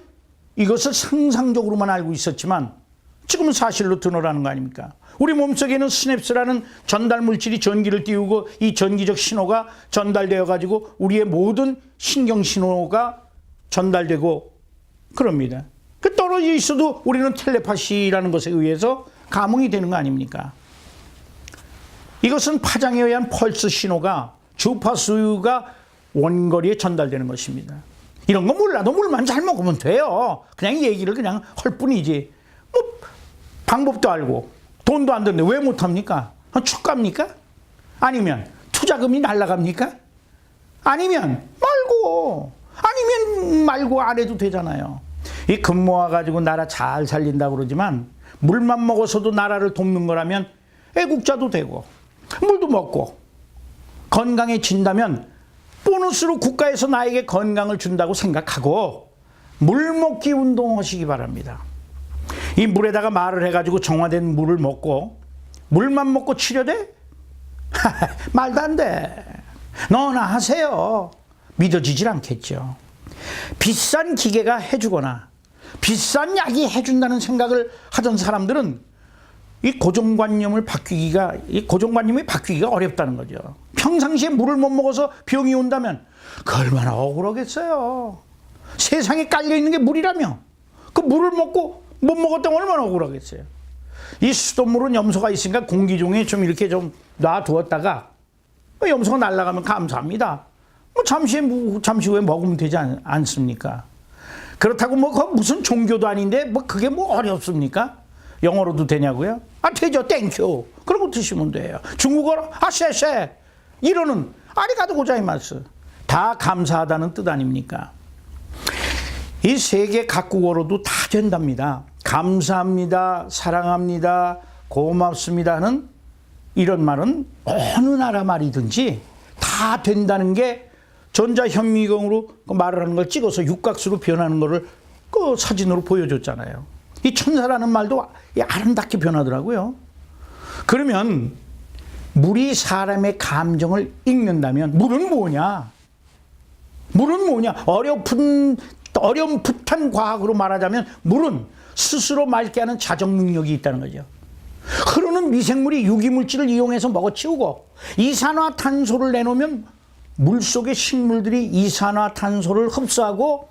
이것을 상상적으로만 알고 있었지만 지금은 사실로 드러나는 거 아닙니까? 우리 몸속에는 시냅스라는 전달 물질이 전기를 띄우고 이 전기적 신호가 전달되어 가지고 우리의 모든 신경 신호가 전달되고 그럽니다. 그 떨어져 있어도 우리는 텔레파시라는 것에 의해서 감응이 되는 거 아닙니까? 이것은 파장에 의한 펄스 신호가 주파수가 원거리에 전달되는 것입니다. 이런 거 몰라도 물만 잘 먹으면 돼요. 그냥 얘기를 그냥 할 뿐이지. 뭐 방법도 알고 돈도 안 드는데 왜 못합니까? 축갑니까? 아니면 투자금이 날아갑니까? 아니면 말고 안 해도 되잖아요. 이 금 모아가지고 나라 잘 살린다고 그러지만 물만 먹어서도 나라를 돕는 거라면 애국자도 되고 물도 먹고 건강해진다면 보너스로 국가에서 나에게 건강을 준다고 생각하고 물 먹기 운동하시기 바랍니다. 이 물에다가 말을 해가지고 정화된 물을 먹고 물만 먹고 치료돼? 말도 안 돼. 너나 하세요. 믿어지질 않겠죠. 비싼 기계가 해주거나 비싼 약이 해준다는 생각을 하던 사람들은 이 고정관념이 바뀌기가 어렵다는 거죠. 평상시에 물을 못 먹어서 병이 온다면 그 얼마나 억울하겠어요. 세상에 깔려있는 게 물이라며 그 물을 먹고 못 먹었다면 얼마나 억울하겠어요. 이 수돗물은 염소가 있으니까 공기중에 좀 이렇게 좀 놔두었다가 염소가 날아가면 감사합니다. 뭐 잠시 후에 먹으면 되지 않습니까? 그렇다고 뭐 무슨 종교도 아닌데 뭐 그게 뭐 어렵습니까? 영어로도 되냐고요? 되죠. 땡큐. 그러고 드시면 돼요. 중국어로 쎄쎄 이러는 아리가토 고자이마스. 다 감사하다는 뜻 아닙니까? 이 세계 각국어로도 다 된답니다. 감사합니다, 사랑합니다, 고맙습니다는 이런 말은 어느 나라 말이든지 다 된다는 게 전자현미경으로 말을 하는 걸 찍어서 육각수로 변하는 거를 그 사진으로 보여줬잖아요. 이 천사라는 말도 아름답게 변하더라고요. 그러면 물이 사람의 감정을 읽는다면 물은 뭐냐? 어렴풋한 과학으로 말하자면 물은 스스로 맑게 하는 자정 능력이 있다는 거죠. 흐르는 미생물이 유기물질을 이용해서 먹어치우고 이산화탄소를 내놓으면 물속의 식물들이 이산화탄소를 흡수하고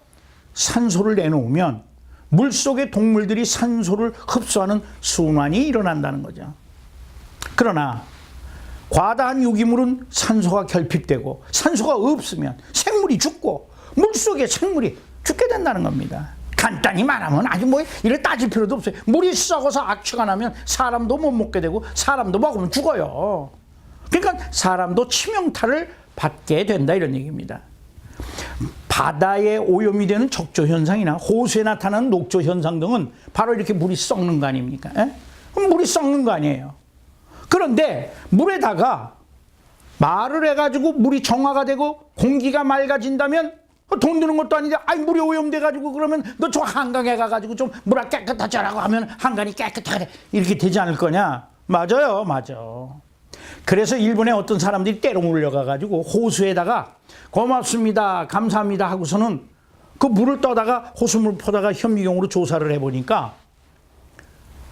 산소를 내놓으면 물속의 동물들이 산소를 흡수하는 순환이 일어난다는 거죠. 그러나 과다한 유기물은 산소가 결핍되고 산소가 없으면 생물이 죽고 물속의 생물이 죽게 된다는 겁니다. 간단히 말하면 아주 뭐 이래 따질 필요도 없어요. 물이 썩어서 악취가 나면 사람도 못 먹게 되고 사람도 먹으면 죽어요. 그러니까 사람도 치명타를 받게 된다 이런 얘기입니다. 바다에 오염이 되는 적조 현상이나 호수에 나타나는 녹조 현상 등은 바로 이렇게 물이 썩는 거 아닙니까? 그럼 물이 썩는 거 아니에요. 그런데 물에다가 말을 해가지고 물이 정화가 되고 공기가 맑아진다면 돈 드는 것도 아닌데, 아이, 물이 오염돼가지고 그러면 너 저 한강에 가가지고 좀 물아 깨끗하자라고 하면 한강이 깨끗하게 이렇게 되지 않을 거냐? 맞아요, 맞아. 그래서 일본의 어떤 사람들이 때로 몰려가가지고 호수에다가 고맙습니다, 감사합니다 하고서는 그 물을 떠다가 호수물 퍼다가 현미경으로 조사를 해보니까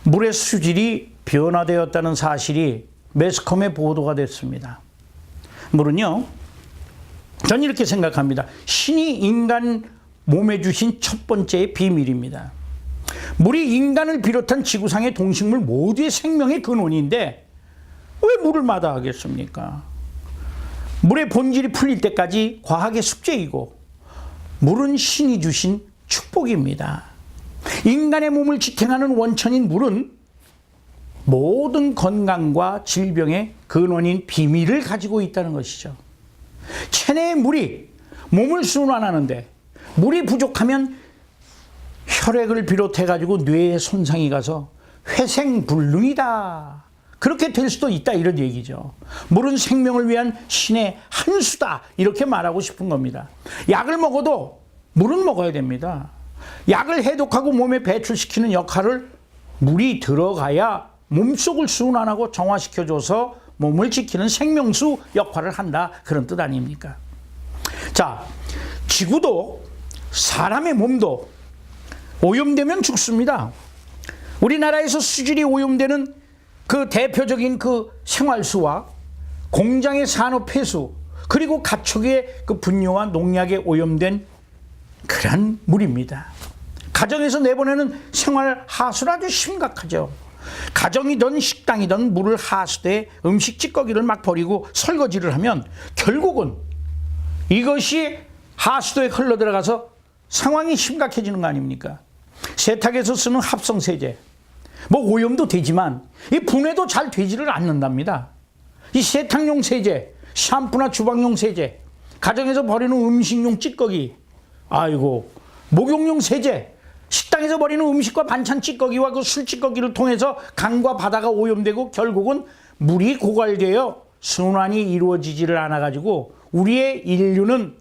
물의 수질이 변화되었다는 사실이 매스컴에 보도가 됐습니다. 물은요, 전 이렇게 생각합니다. 신이 인간 몸에 주신 첫 번째의 비밀입니다. 물이 인간을 비롯한 지구상의 동식물 모두의 생명의 근원인데 왜 물을 마다하겠습니까? 물의 본질이 풀릴 때까지 과학의 숙제이고 물은 신이 주신 축복입니다. 인간의 몸을 지탱하는 원천인 물은 모든 건강과 질병의 근원인 비밀을 가지고 있다는 것이죠. 체내의 물이 몸을 순환하는데 물이 부족하면 혈액을 비롯해가지고 뇌에 손상이 가서 회생불능이다, 그렇게 될 수도 있다, 이런 얘기죠. 물은 생명을 위한 신의 한 수다, 이렇게 말하고 싶은 겁니다. 약을 먹어도 물은 먹어야 됩니다. 약을 해독하고 몸에 배출시키는 역할을 물이 들어가야 몸속을 순환하고 정화시켜줘서 몸을 지키는 생명수 역할을 한다, 그런 뜻 아닙니까? 자, 지구도 사람의 몸도 오염되면 죽습니다. 우리나라에서 수질이 오염되는 그 대표적인 그 생활수와 공장의 산업 폐수, 그리고 가축의 그 분뇨와 농약에 오염된 그런 물입니다. 가정에서 내보내는 생활 하수는 아주 심각하죠. 가정이든 식당이든 물을 하수대에 음식 찌꺼기를 막 버리고 설거지를 하면 결국은 이것이 하수도에 흘러들어가서 상황이 심각해지는 거 아닙니까? 세탁에서 쓰는 합성세제, 뭐 오염도 되지만 이 분해도 잘 되지를 않는답니다. 이 세탁용 세제, 샴푸나 주방용 세제, 가정에서 버리는 음식용 찌꺼기, 아이고, 목욕용 세제, 식당에서 버리는 음식과 반찬 찌꺼기와 그 술 찌꺼기를 통해서 강과 바다가 오염되고 결국은 물이 고갈되어 순환이 이루어지지를 않아가지고 우리의 인류는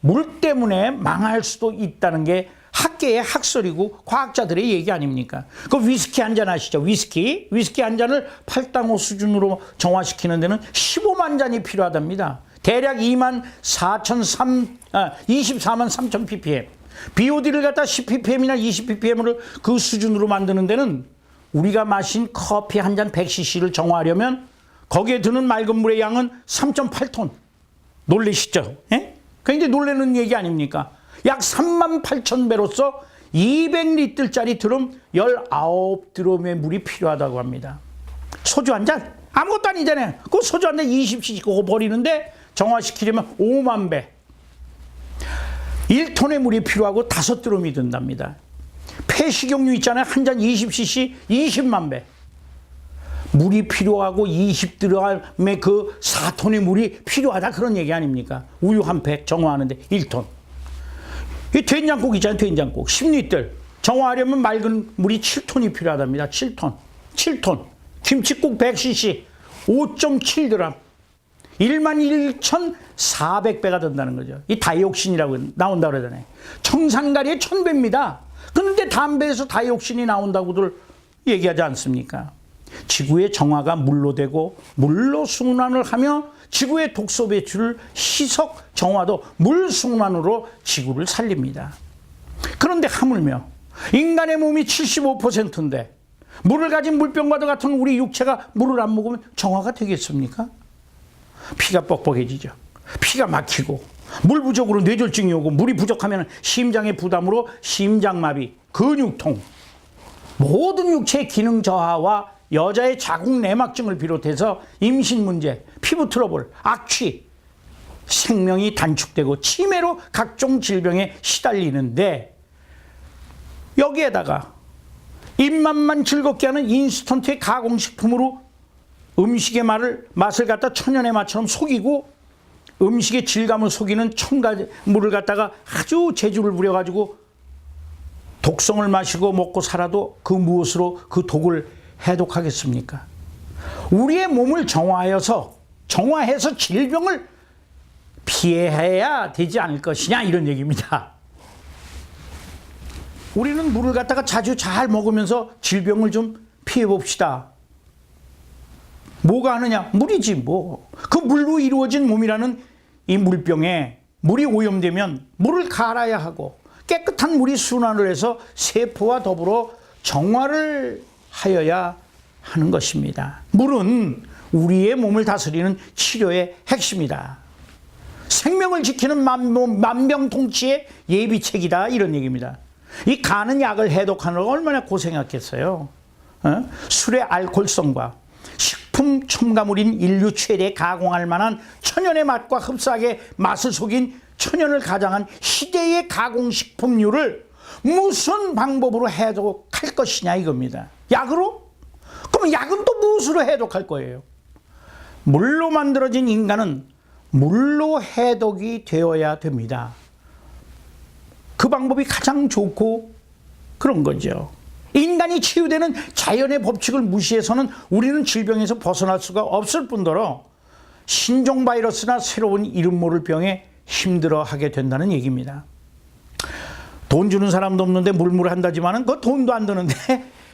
물 때문에 망할 수도 있다는 게 학계의 학설이고 과학자들의 얘기 아닙니까? 그 위스키 한잔 아시죠? 위스키 한 잔을 8.5 수준으로 정화시키는 데는 15만 잔이 필요하답니다. 대략 24만 3천 ppm. BOD를 갖다 10ppm이나 20ppm을 그 수준으로 만드는 데는 우리가 마신 커피 한 잔 100cc를 정화하려면 거기에 드는 맑은 물의 양은 3.8톤. 놀라시죠? 예? 굉장히 놀라는 얘기 아닙니까? 약 3만 8천 배로서 200리터짜리 드럼 19드럼의 물이 필요하다고 합니다. 소주 한 잔? 아무것도 아니잖아요. 그 소주 한 잔 20cc 그거 버리는데 정화시키려면 5만 배. 1톤의 물이 필요하고 5드럼이 든답니다. 폐식용유 있잖아요. 한 잔 20cc 20만 배. 물이 필요하고 20드럼의 그 4톤의 물이 필요하다, 그런 얘기 아닙니까? 우유 한 팩 정화하는데 1톤. 이 된장국 있잖아요. 된장국 10리터 정화하려면 맑은 물이 7톤이 필요하답니다. 7톤. 김치국 100cc 5.7g 11,400배가 된다는 거죠. 이 다이옥신이라고 나온다고 그러잖아요. 청산가리의 1000배입니다. 그런데 담배에서 다이옥신이 나온다고들 얘기하지 않습니까? 지구의 정화가 물로 되고 물로 순환을 하며 지구의 독소 배출을 희석 정화도 물 순환으로 지구를 살립니다. 그런데 하물며 인간의 몸이 75%인데 물을 가진 물병과도 같은 우리 육체가 물을 안 먹으면 정화가 되겠습니까? 피가 뻑뻑해지죠. 피가 막히고 물 부족으로 뇌졸중이 오고 물이 부족하면 심장의 부담으로 심장마비, 근육통, 모든 육체의 기능 저하와 여자의 자궁 내막증을 비롯해서 임신 문제, 피부 트러블, 악취, 생명이 단축되고 치매로 각종 질병에 시달리는데 여기에다가 입맛만 즐겁게 하는 인스턴트의 가공식품으로 음식의 맛을 갖다 천연의 맛처럼 속이고 음식의 질감을 속이는 첨가물을 갖다가 아주 재주를 부려가지고 독성을 마시고 먹고 살아도 그 무엇으로 그 독을 해독하겠습니까? 우리의 몸을 정화하여서 정화해서 질병을 피해야 되지 않을 것이냐 이런 얘기입니다. 우리는 물을 갖다가 자주 잘 먹으면서 질병을 좀 피해 봅시다. 뭐가 하느냐? 물이지 뭐. 그 물로 이루어진 몸이라는 이 물병에 물이 오염되면 물을 갈아야 하고 깨끗한 물이 순환을 해서 세포와 더불어 정화를 하여야 하는 것입니다. 물은 우리의 몸을 다스리는 치료의 핵심이다. 생명을 지키는 만병통치의 예비책이다 이런 얘기입니다. 이 간은 약을 해독하느라 얼마나 고생했겠어요. 술의 알코올성과 식품 첨가물인 인류 최대 가공할 만한 천연의 맛과 흡사하게 맛을 속인 천연을 가장한 희대의 가공식품류를 무슨 방법으로 해독할 것이냐 이겁니다. 약으로? 그럼 약은 또 무엇으로 해독할 거예요? 물로 만들어진 인간은 물로 해독이 되어야 됩니다. 그 방법이 가장 좋고 그런 거죠. 인간이 치유되는 자연의 법칙을 무시해서는 우리는 질병에서 벗어날 수가 없을 뿐더러 신종 바이러스나 새로운 이름 모를 병에 힘들어하게 된다는 얘기입니다. 돈 주는 사람도 없는데 물한다지만은 그 돈도 안 드는데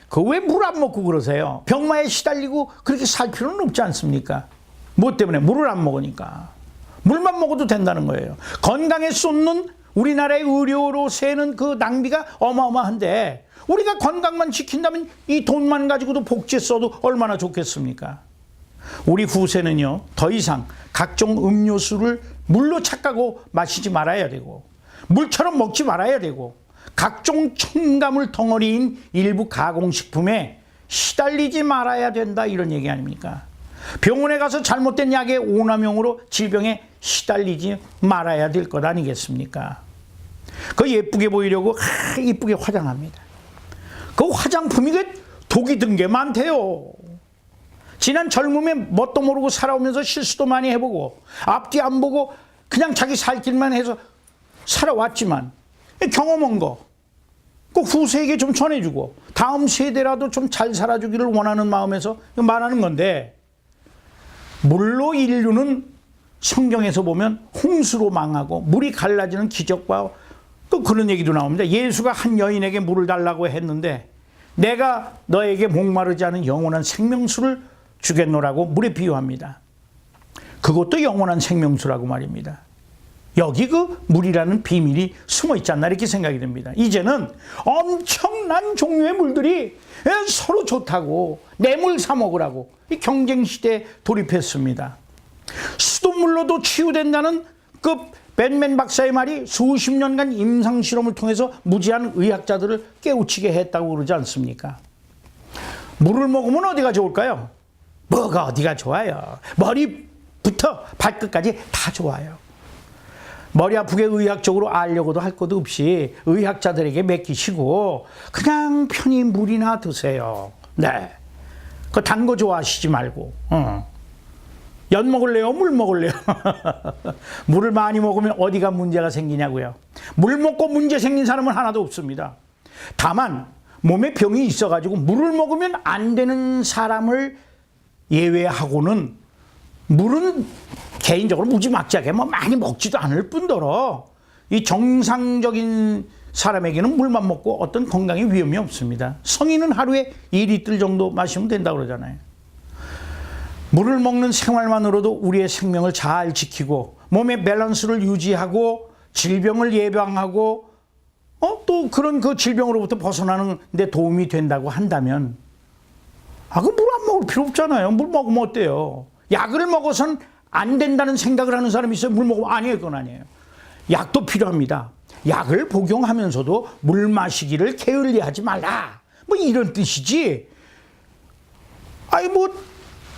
그 왜 물 안 먹고 그러세요? 병마에 시달리고 그렇게 살 필요는 없지 않습니까? 뭐 때문에? 물을 안 먹으니까. 물만 먹어도 된다는 거예요. 건강에 쏟는 우리나라의 의료로 세는 그 낭비가 어마어마한데 우리가 건강만 지킨다면 이 돈만 가지고도 복지에 써도 얼마나 좋겠습니까? 우리 후세는요, 더 이상 각종 음료수를 물로 착각하고 마시지 말아야 되고 물처럼 먹지 말아야 되고 각종 첨가물 덩어리인 일부 가공식품에 시달리지 말아야 된다 이런 얘기 아닙니까? 병원에 가서 잘못된 약의 오남용으로 질병에 시달리지 말아야 될 것 아니겠습니까? 그 예쁘게 보이려고 이쁘게 화장합니다. 그 화장품이 그 독이 든 게 많대요. 지난 젊음에 뭣도 모르고 살아오면서 실수도 많이 해보고 앞뒤 안 보고 그냥 자기 살 길만 해서 살아왔지만 경험한 거 꼭 후세에게 좀 전해주고 다음 세대라도 좀 잘 살아주기를 원하는 마음에서 말하는 건데 물로 인류는 성경에서 보면 홍수로 망하고 물이 갈라지는 기적과 또 그런 얘기도 나옵니다. 예수가 한 여인에게 물을 달라고 했는데 내가 너에게 목마르지 않은 영원한 생명수를 주겠노라고 물에 비유합니다. 그것도 영원한 생명수라고 말입니다. 여기 그 물이라는 비밀이 숨어 있지 않나 이렇게 생각이 됩니다. 이제는 엄청난 종류의 물들이 서로 좋다고 내 물 사 먹으라고 이 경쟁 시대에 돌입했습니다. 수돗물로도 치유된다는 그 벤맨 박사의 말이 수십 년간 임상 실험을 통해서 무지한 의학자들을 깨우치게 했다고 그러지 않습니까? 물을 먹으면 어디가 좋을까요? 뭐가 어디가 좋아요? 머리부터 발끝까지 다 좋아요. 머리 아프게 의학적으로 알려고도 할 것도 없이 의학자들에게 맡기시고 그냥 편히 물이나 드세요. 네, 그 단 거 좋아하시지 말고. 연 먹을래요? 물 먹을래요? 물을 많이 먹으면 어디가 문제가 생기냐고요. 물 먹고 문제 생긴 사람은 하나도 없습니다. 다만 몸에 병이 있어가지고 물을 먹으면 안 되는 사람을 예외하고는 물은 개인적으로 무지막지하게 뭐 많이 먹지도 않을 뿐더러 이 정상적인 사람에게는 물만 먹고 어떤 건강에 위험이 없습니다. 성인은 하루에 2리터 정도 마시면 된다고 그러잖아요. 물을 먹는 생활만으로도 우리의 생명을 잘 지키고 몸의 밸런스를 유지하고 질병을 예방하고 또 그런 그 질병으로부터 벗어나는 데 도움이 된다고 한다면 그 물 안 먹을 필요 없잖아요. 물 먹으면 어때요? 약을 먹어서는 안 된다는 생각을 하는 사람이 있어요. 물 먹으면 아니에요. 그건 아니에요. 약도 필요합니다. 약을 복용하면서도 물 마시기를 게을리하지 말라. 뭐 이런 뜻이지.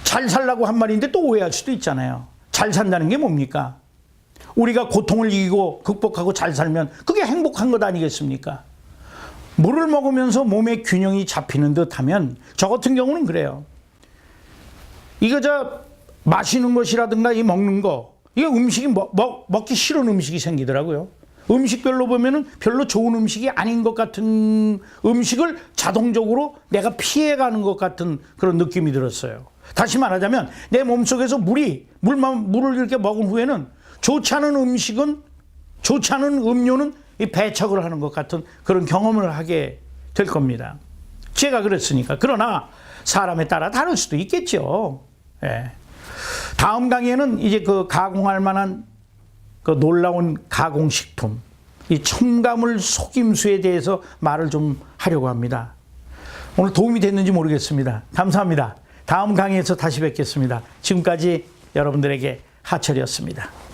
잘 살라고 한 말인데 또 오해할 수도 있잖아요. 잘 산다는 게 뭡니까? 우리가 고통을 이기고 극복하고 잘 살면 그게 행복한 것 아니겠습니까? 물을 먹으면서 몸의 균형이 잡히는 듯 하면 저 같은 경우는 그래요. 이거 마시는 것이라든가 이 먹는 거, 이게 음식이 먹기 싫은 음식이 생기더라고요. 음식별로 보면은 별로 좋은 음식이 아닌 것 같은 음식을 자동적으로 내가 피해가는 것 같은 그런 느낌이 들었어요. 다시 말하자면 내 몸속에서 물을 이렇게 먹은 후에는 좋지 않은 음료는 이 배척을 하는 것 같은 그런 경험을 하게 될 겁니다. 제가 그랬으니까. 그러나 사람에 따라 다를 수도 있겠죠. 예. 다음 강의에는 이제 그 가공할 만한 그 놀라운 가공식품, 이 첨가물 속임수에 대해서 말을 좀 하려고 합니다. 오늘 도움이 됐는지 모르겠습니다. 감사합니다. 다음 강의에서 다시 뵙겠습니다. 지금까지 여러분들에게 하철이었습니다.